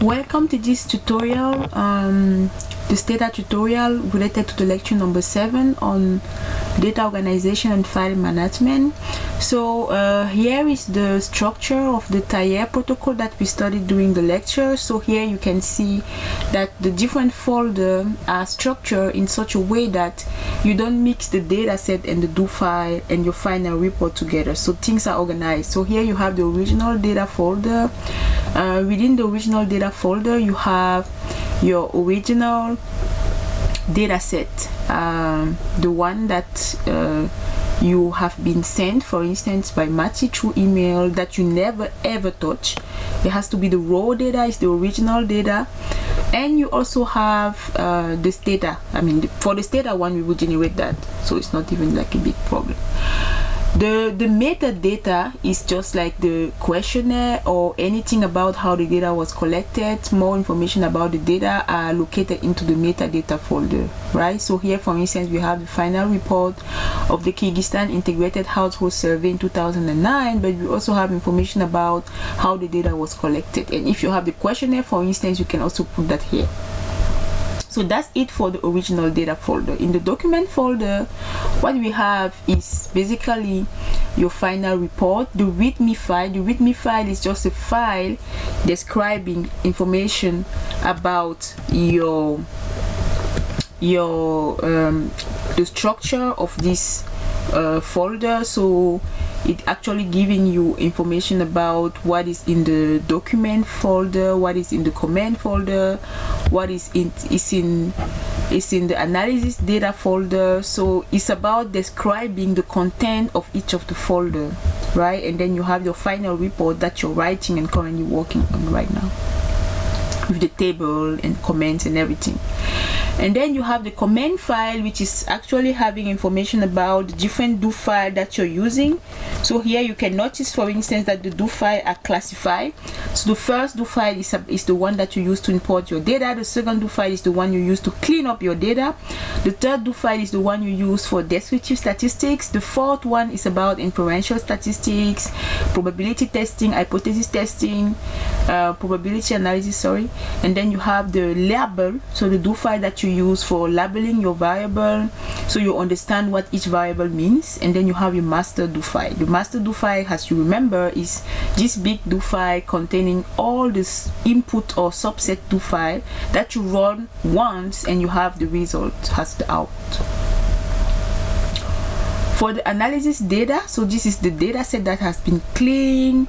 Welcome to this tutorial, the Stata tutorial related to the lecture number 7 on data organization and file management. So here is the structure of the TIA protocol that we studied during the lecture. So here you can see that the different folders are structured in such a way that you don't mix the data set and the do file and your final report together. So things are organized. So here you have the original data folder. Within the original data folder you have your original data set, the one that you have been sent, for instance, by Matty through email that you never ever touch. It has to be the raw data, is the original data. And you also have the Stata. I mean, for the Stata one we will generate that, so it's not even like a big problem. The metadata is just like the questionnaire or anything about how the data was collected. More information about the data are located into the metadata folder, right? So here, for instance, we have the final report of the Kyrgyzstan Integrated Household Survey in 2009, but we also have information about how the data was collected. And if you have the questionnaire, for instance, you can also put that here. So that's it for the original data folder. In the document folder, what we have is basically your final report, the README file. The README file is just a file describing information about the structure of this folder. So it actually giving you information about what is in the document folder, what is in the command folder, what is in the analysis data folder. So it's about describing the content of each of the folder, right? And then you have your final report that you're writing and currently working on right now, with the table and comments and everything. And then you have the command file, which is actually having information about the different do file that you're using. So here you can notice, for instance, that the do file are classified. So the first do file is the one that you use to import your data. The second do file is the one you use to clean up your data. The third do file is the one you use for descriptive statistics. The fourth one is about inferential statistics, probability testing, hypothesis testing, probability analysis, sorry. And then you have the label, so the do file that you use for labeling your variable, so you understand what each variable means. And then you have your master do file. The master do file, as you remember, is this big do file containing all this input or subset do file that you run once and you have the result as the output. For the analysis data, so this is the data set that has been cleaned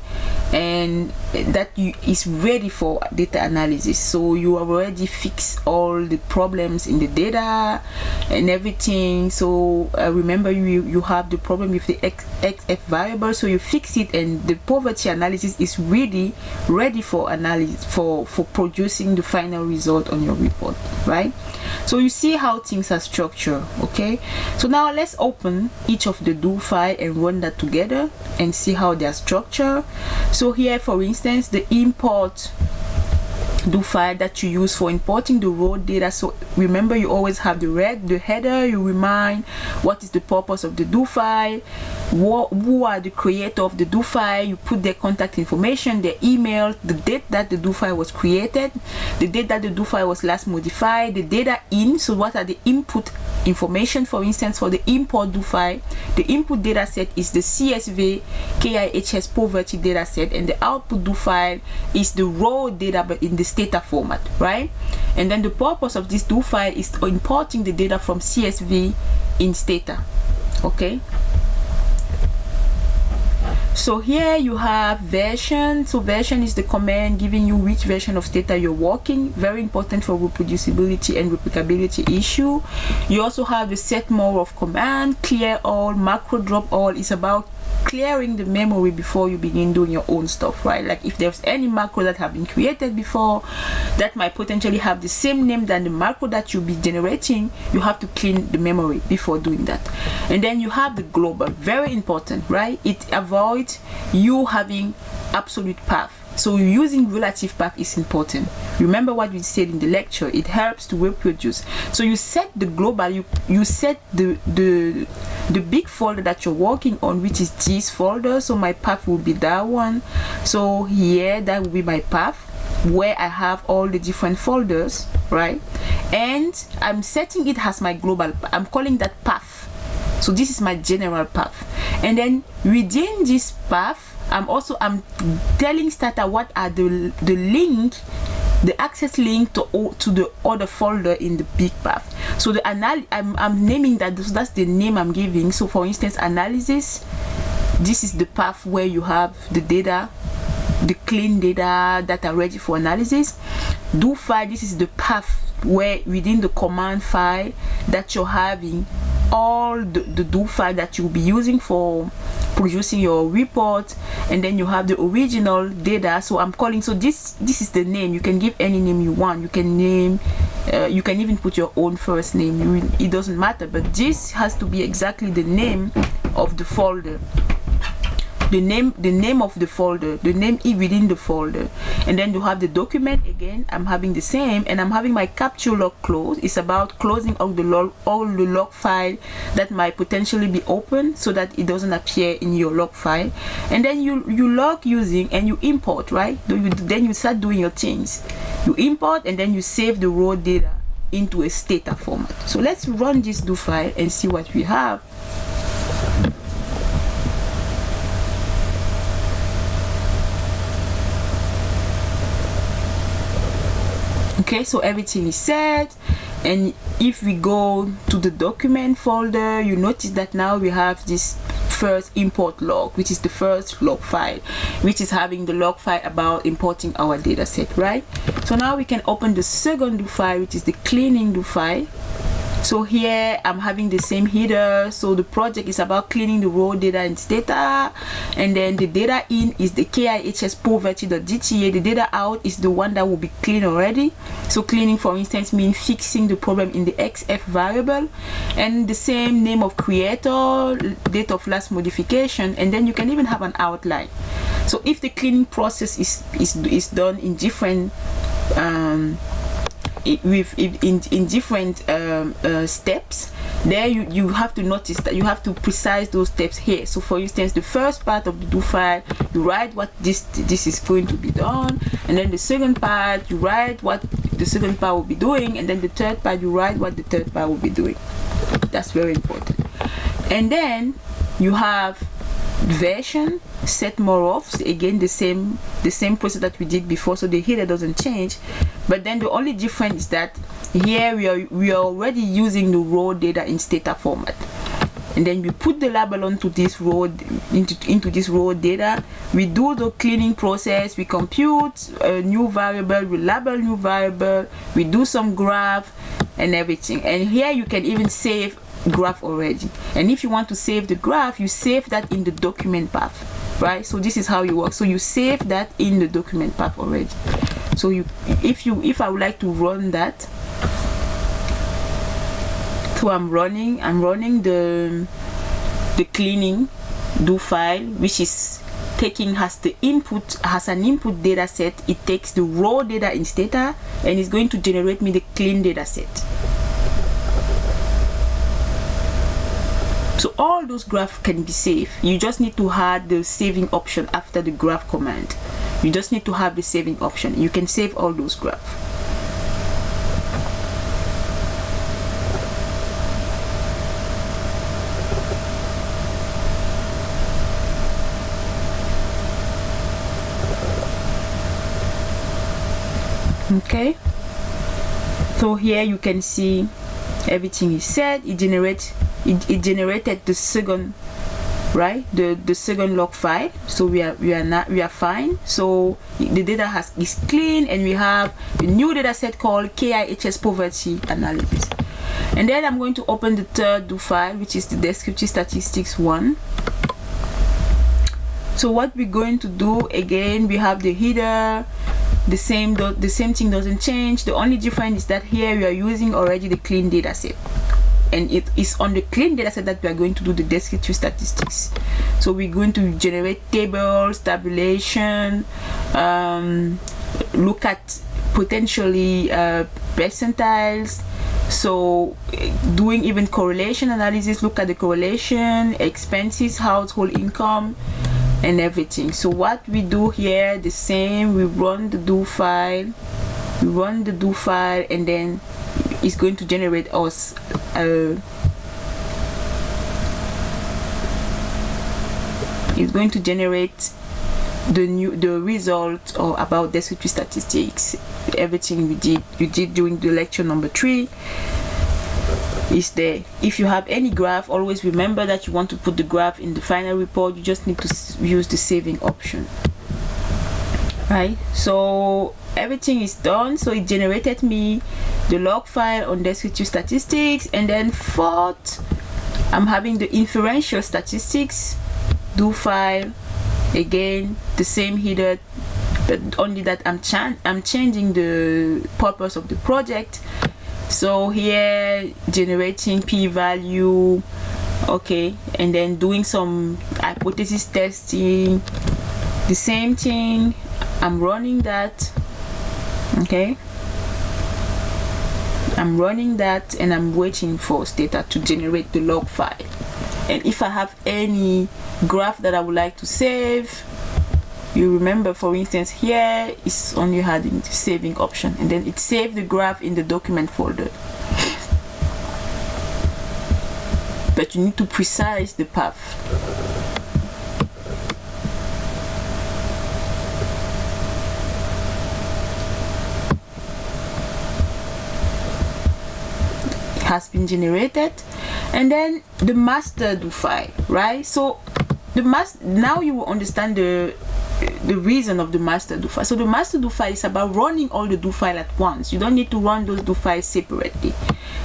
and that is ready for data analysis. So you have already fixed all the problems in the data and everything. So remember, you have the problem with the xf variable, so you fix it, and the poverty analysis is really ready for analysis, for producing the final result on your report, right? So you see how things are structured. Okay, so now let's open each of the do file and run that together and see how they are structured. So here, for instance, the import do file that you use for importing the raw data. So remember, you always have the header. You remind what is the purpose of the do file, who are the creator of the do file. You put their contact information, their email, the date that the do file was created, the date that the do file was last modified, the data in, so what are the input information. For instance, for the import do file, the input data set is the CSV KIHS poverty data set, and the output do file is the raw data but in the Stata format, right? And then the purpose of this do file is importing the data from CSV in Stata. Okay, so here you have version. So version is the command giving you which version of Stata you're working. Very important for reproducibility and replicability issue. You also have the set more of command, clear all, macro drop all. Is about clearing the memory before you begin doing your own stuff, right? Like if there's any macro that have been created before that might potentially have the same name than the macro that you'll be generating, you have to clean the memory before doing that. And then you have the global, very important, right? It avoids you having absolute path. So using relative path is important. Remember what we said in the lecture, it helps to reproduce. So you set the global, you set the big folder that you're working on, which is this folder. So my path will be that one. So here that will be my path. where I have all the different folders, right? And I'm setting it as my global, I'm calling that path. So this is my general path. And then within this path, I'm telling Stata what are the access link to the other folder in the big path. So the I'm naming that, so that's the name I'm giving. So for instance, analysis, this is the path where you have the data, the clean data that are ready for analysis. Do file, this is the path where within the command file that you're having all the do file that you'll be using for producing your report. And then you have the original data. So I'm calling, so this is the name. You can give any name you want. You can name you can even put your own first name. It doesn't matter, but this has to be exactly the name of the folder, the name of the folder, the name within the folder. And then you have the document. Again, I'm having the same, and I'm having my capture log close. It's about closing all the log file that might potentially be open, so that it doesn't appear in your log file. And then you log using, and you import, right? Then you start doing your things. You import, and then you save the raw data into a Stata format. So let's run this do file and see what we have. Okay, so everything is set. And if we go to the document folder, you notice that now we have this first import log, which is the first log file, which is having the log file about importing our data set, right? So now we can open the second do file, which is the cleaning do file. So here I'm having the same header. So the project is about cleaning the raw data in Stata, and then the data in is the KIHS poverty.dta. The data out is the one that will be cleaned already. So cleaning, for instance, means fixing the problem in the XF variable, and the same name of creator, date of last modification, and then you can even have an outline. So if the cleaning process is done in different in different steps, there you have to notice that you have to precise those steps here. So for instance, the first part of the do file, you write what this is going to be done, and then the second part you write what the second part will be doing, and then the third part you write what the third part will be doing. That's very important. And then you have version, set more off. So again, the same process that we did before, so the header doesn't change, but then the only difference is that here we are already using the raw data in Stata format, and then we put the label onto this raw into this raw data. We do the cleaning process, we compute a new variable, we label new variable, we do some graph and everything. And here you can even save graph already, and if you want to save the graph, you save that in the document path, right? So this is how you work. So you save that in the document path already. So if I would like to run that, so I'm running the cleaning do file, which is taking as an input data set. It takes the raw data in Stata and is going to generate me the clean data set. So all those graphs can be saved. You just need to add the saving option after the graph command. You just need to have the saving option. You can save all those graphs. Okay, so here you can see everything is set. It generated the second, right, the second log file. So we are fine. So the data is clean, and we have a new data set called KIHS poverty analysis. And then I'm going to open the third do file, which is the descriptive statistics one. So what we're going to do, again, we have the header, the same thing doesn't change. The only difference is that here we are using already the clean data set, and it is on the clean data set that we are going to do the descriptive statistics. So we're going to generate tables, tabulation, look at potentially percentiles, so doing even correlation analysis, look at the correlation, expenses, household income, and everything. So what we do here, the same, we run the do file, and then it's going to generate us it's going to generate the result or about descriptive statistics. Everything you did during the lecture number 3 is there. If you have any graph, always remember that you want to put the graph in the final report. You just need to use the saving option, right? So everything is done. So it generated me the log file on descriptive statistics, and then fourth, I'm having the inferential statistics do file. Again, the same header, but only that I'm changing the purpose of the project. So here, generating p-value, okay, and then doing some hypothesis testing. The same thing, I'm running that, okay. I'm running that, and I'm waiting for Stata to generate the log file. And if I have any graph that I would like to save, you remember, for instance, here it's only having the saving option, and then it saved the graph in the document folder. But you need to precise the path. Has been generated, and then the master do file, right? So now you will understand the reason of the master do file. So the master do file is about running all the do file at once. You don't need to run those do files separately.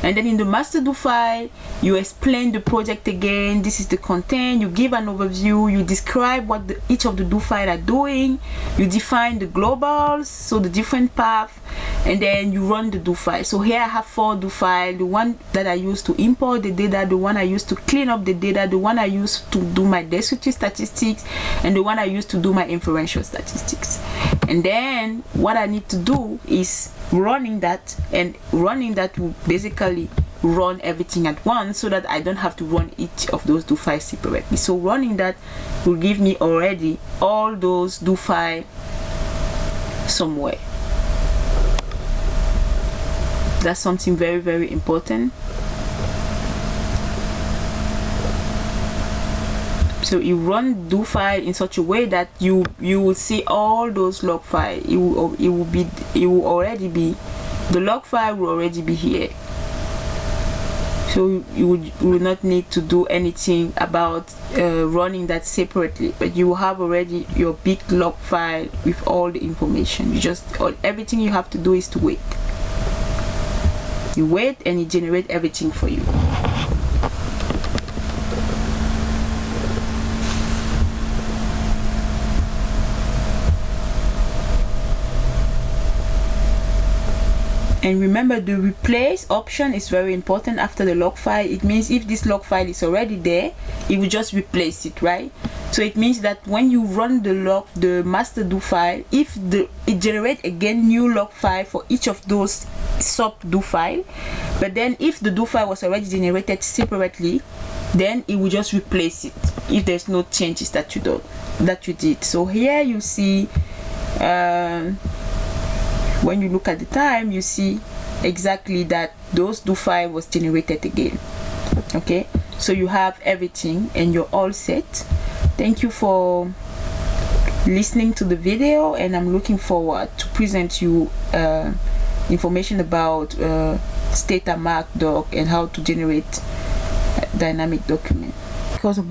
And then in the master do file, you explain the project again. This is the content. You give an overview. You describe what each of the do file are doing. You define the globals, so the different paths, and then you run the do file. So here I have 4 do file: the one that I use to import the data, the one I use to clean up the data, the one I use to do my descriptive statistics, and the one I use to do my inferential statistics. And then what I need to do is running that, and running that will basically run everything at once, so that I don't have to run each of those do files separately. So running that will give me already all those do file somewhere. That's something very, very important. So you run do file in such a way that you will see all those log file. The log file will already be here. So you will not need to do anything about running that separately, but you will have already your big log file with all the information. Everything you have to do is to wait. You wait, and it generates everything for you. And remember, the replace option is very important after the log file. It means if this log file is already there, it will just replace it, right? So it means that when you run the master do file, if it generates again new log file for each of those sub do file, but then if the do file was already generated separately, then it will just replace it if there's no changes that you did. So here you see, when you look at the time, you see exactly that those do file was generated again. Okay, so you have everything and you're all set. Thank you for listening to the video, and I'm looking forward to present you information about Stata Mark doc and how to generate dynamic document. Because of the